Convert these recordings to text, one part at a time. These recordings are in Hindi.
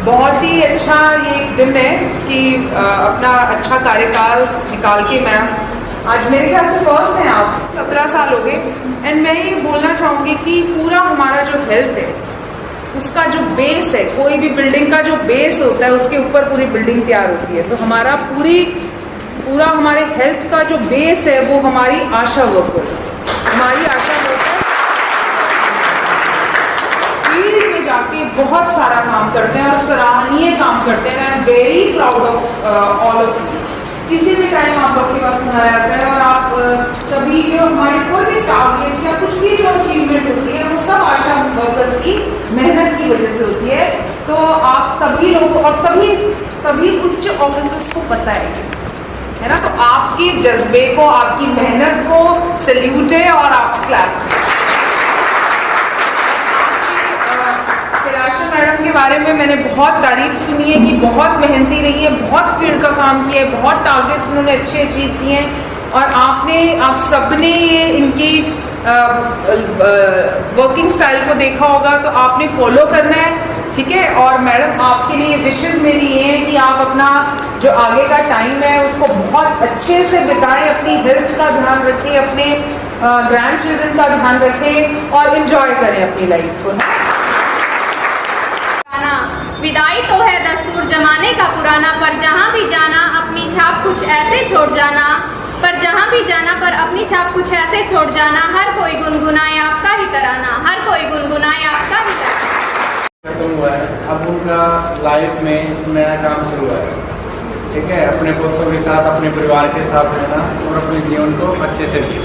बहुत ही अच्छा ये एक दिन है कि अपना अच्छा कार्यकाल निकाल के मैम आज मेरे ख्याल से फर्स्ट हैं आप, 17 साल हो गए। एंड मैं ये बोलना चाहूँगी कि पूरा हमारा जो हेल्थ है उसका जो बेस है, कोई भी बिल्डिंग का जो बेस होता है उसके ऊपर पूरी बिल्डिंग तैयार होती है। तो हमारा पूरा हमारे हेल्थ का जो बेस है वो हमारी आशा वर्कर्स, हमारी आशा वर्कर्स फील्ड में जाके बहुत सारा काम करते हैं और सराहनीय काम करते हैं। I am very proud of all of you. किसी भी टाइम आप आपके पास बनाया जाता है और आप सभी जो हमारे कोई भी टारगेट्स या कुछ भी जो अचीवमेंट होती है वो सब आशा वर्कर्स की मेहनत की वजह से होती है। तो आप सभी लोगों और सभी उच्च ऑफिसर्स को पता है ना, तो आपके जज्बे को, आपकी मेहनत को सैल्यूट है और आप क्लैप। कैलाश मैडम के बारे में मैंने बहुत तारीफ सुनी है कि बहुत मेहनती रही है, बहुत फील्ड का काम किया है, बहुत टारगेट्स उन्होंने अच्छे अचीव किए हैं और आप सबने ये इनकी वर्किंग स्टाइल को देखा होगा तो आपने फॉलो करना है, ठीक है। और मैडम आपके लिए विशेष मेरी ये है कि आप अपना जो आगे का टाइम है उसको बहुत अच्छे से बिताएं, अपनी हेल्थ का ध्यान रखें, अपने ग्रैंड चिल्ड्रन का ध्यान रखें और एंजॉय करें अपनी लाइफ को। विदाई तो है दस्तूर जमाने का पुराना, पर जहाँ भी जाना अपनी छाप कुछ ऐसे छोड़ जाना, पर जहाँ भी जाना पर अपनी छाप कुछ ऐसे छोड़ जाना। हर कोई गुनगुनाए आपका ही तराना, हर कोई गुनगुनाए आपका ही तराना। खत्म हुआ है, अब उनका लाइफ में नया काम शुरू है, ठीक है। अपने पुत्रों के साथ, अपने परिवार के साथ रहना और अपने जीवन को अच्छे से जिए।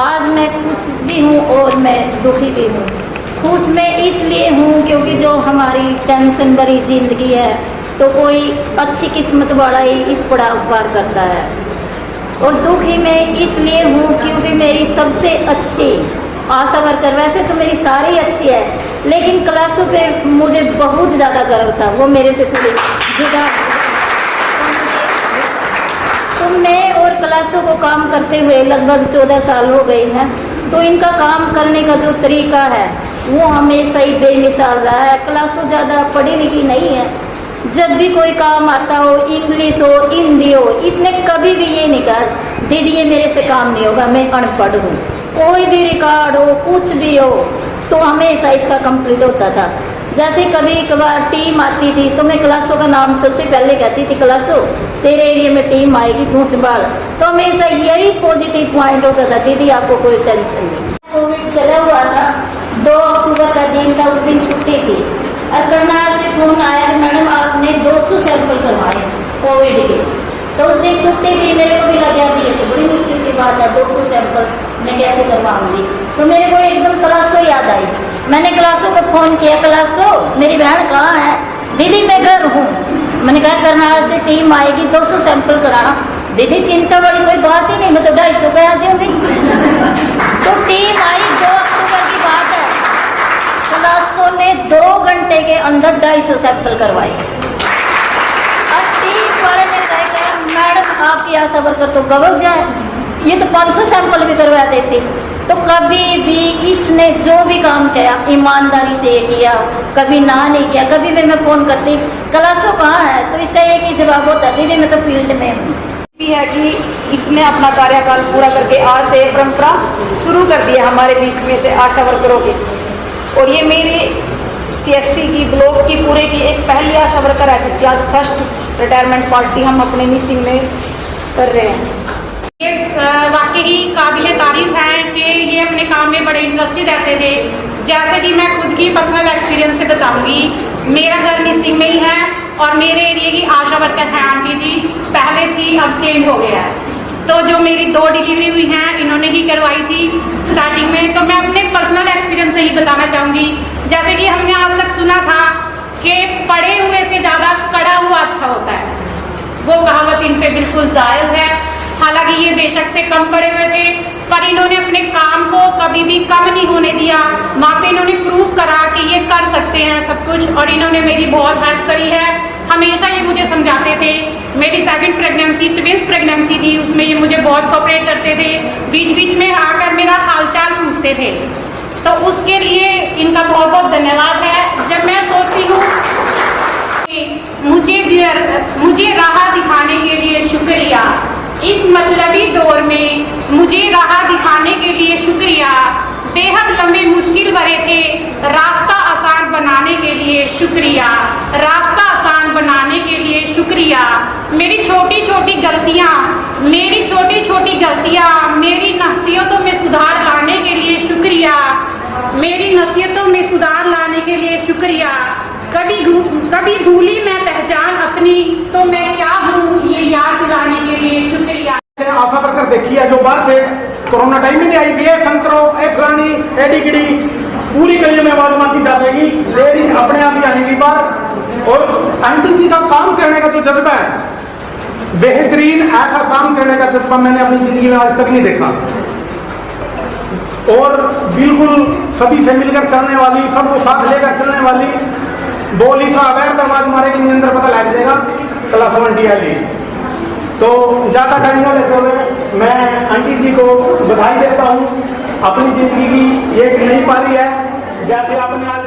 आज मैं खुश भी हूँ और मैं दुखी भी हूँ। खुश मैं इसलिए हूँ क्योंकि जो हमारी टेंशन भरी जिंदगी है तो कोई अच्छी किस्मत वाला ही इस पड़ाव पार करता है। और दुखी मैं इसलिए हूँ क्योंकि मेरी सबसे अच्छी आशा वर्कर, वैसे तो मेरी सारी अच्छी है लेकिन क्लासों पे मुझे बहुत ज़्यादा गर्व था, वो मेरे से थोड़ी जुदा। तो मैं और क्लासों को काम करते हुए लगभग 14 साल हो गए हैं। तो इनका काम करने का जो तरीका है वो हमेशा ही बेमिसाल रहा है। क्लासों ज़्यादा पढ़ी लिखी नहीं है, जब भी कोई काम आता हो, इंग्लिश हो, हिंदी हो, इसने कभी भी ये नहीं कहा दीदी ये मेरे से काम नहीं होगा, मैं अनपढ़ हूँ। कोई भी रिकॉर्ड हो, कुछ भी हो, तो हमेशा इसका कंप्लीट होता था। जैसे कभी कभार टीम आती थी तो मैं क्लासों का नाम सबसे पहले कहती थी, क्लासों तेरे एरिया में टीम आएगी, तू संभाल। तो हमेशा यही पॉजिटिव पॉइंट होता था, दीदी आपको कोई टेंशन नहीं। कोविड चला हुआ था, 2 अक्टूबर का दिन था, उस दिन छुट्टी थी और करनाल से फोन आया कि मैडम आपने 200 सैंपल करवाए कोविड के। तो उस दिन छुट्टी थी, मेरे को भी लगा कि ये तो बड़ी मुश्किल की बात है, 200 सैंपल मैं कैसे करवाऊंगी। तो मेरे को एकदम क्लासों याद आई। मैंने क्लासों को फ़ोन किया, क्लासों मेरी बहन कहाँ है? दीदी मैं घर हूँ। मैंने कहा करनाल से टीम आएगी, 200 सैंपल कराना। दीदी चिंता बड़ी कोई बात ही नहीं, मैं तो 250 का आ दूँगी। तो टीम आई, 2 अक्टूबर की बात है। क्लासों ने 2 घंटे के अंदर 250 सैंपल करवाए और टीम वाले ने कहा मैडम आपकी आशा वर्कर तो गवक जाए, ये तो 500 सैंपल भी करवा देती। तो कभी भी इसने जो भी काम किया ईमानदारी से किया, कभी ना नहीं किया। कभी भी मैं फ़ोन करती क्लासों कहाँ है तो इसका एक ही जवाब होता, दीदी मैं तो फील्ड में हूँ। है कि इसने अपना कार्यकाल पूरा करके आज से परंपरा शुरू कर दी है हमारे बीच में से आशा वर्करों की। और ये मेरी CSC की ब्लॉक की पूरे की एक पहली आशा वर्कर है जिसकी आज फर्स्ट रिटायरमेंट पार्टी हम अपने निसिंग में कर रहे हैं। ये वाकई काबिल तारीफ है कि ये अपने काम में बड़े इंटरेस्टेड रहते थे। जैसे कि मैं खुद की पर्सनल एक्सपीरियंस से बताऊंगी, मेरा घर निसिंग में ही है और मेरे एरिया की आशा वर्कर है आंटी जी, पहले थी अब चेंज हो गया है। तो जो मेरी 2 डिलीवरी हुई हैं इन्होंने ही करवाई थी स्टार्टिंग में। तो मैं अपने पर्सनल एक्सपीरियंस से ही बताना चाहूँगी, जैसे कि हमने आज तक सुना था कि पढ़े हुए से ज़्यादा कड़ा हुआ अच्छा होता है, वो कहावत इन पे बिल्कुल जायज़ है। हालांकि ये बेशक से कम पढ़े हुए थे पर इन्होंने अपने काम को कभी भी कम नहीं होने दिया। वहाँ पे इन्होंने प्रूफ करा कि ये कर सकते हैं सब कुछ और इन्होंने मेरी बहुत हेल्प करी है। हमेशा ये मुझे समझाते थे, मेरी सेकंड प्रेगनेंसी ट्विंस प्रेगनेंसी थी, उसमें ये मुझे बहुत कोऑपरेट करते थे, बीच बीच में आकर मेरा हालचाल पूछते थे। तो उसके लिए इनका बहुत बहुत धन्यवाद है। जब मैं सोच मुझे राह दिखाने के लिए शुक्रिया। बेहद लंबे मुश्किल भरे थे, रास्ता आसान बनाने के लिए शुक्रिया। रास्ता आसान बनाने के लिए शुक्रिया। मेरी छोटी छोटी गलतियाँ मेरी नसीहतों में सुधार लाने के लिए शुक्रिया। मेरी नसीहतों में सुधार लाने के लिए शुक्रिया। कभी भूली मैं पहचान अपनी, तो मैं क्या हूँ ये याद दिलाने के लिए शुक्रिया। आशा वर्कर देखी है जो बाहर से कोरोना टाइम में नहीं आई थी, संतरो एक फलानी एडिकड़ी पूरी गली में आवाज मारती जा देगी, लेडीज अपने आप ही आएंगी बाहर। और एनटीसी का काम करने का जो जज्बा है, बेहतरीन ऐसा काम करने का जज्बा मैंने अपनी जिंदगी में आज तक नहीं देखा। और बिल्कुल सभी से मिलकर चलने वाली, सबको साथ लेकर चलने वाली, बोली सा अवैध आवाज मारेगी नहीं, अंदर पता लग जाएगा क्लास 1 DLE। तो ज़्यादा टाइम न लेते हुए मैं आंटी जी को बधाई देता हूँ। अपनी जिंदगी की एक नई पारी है, जैसे आपने आज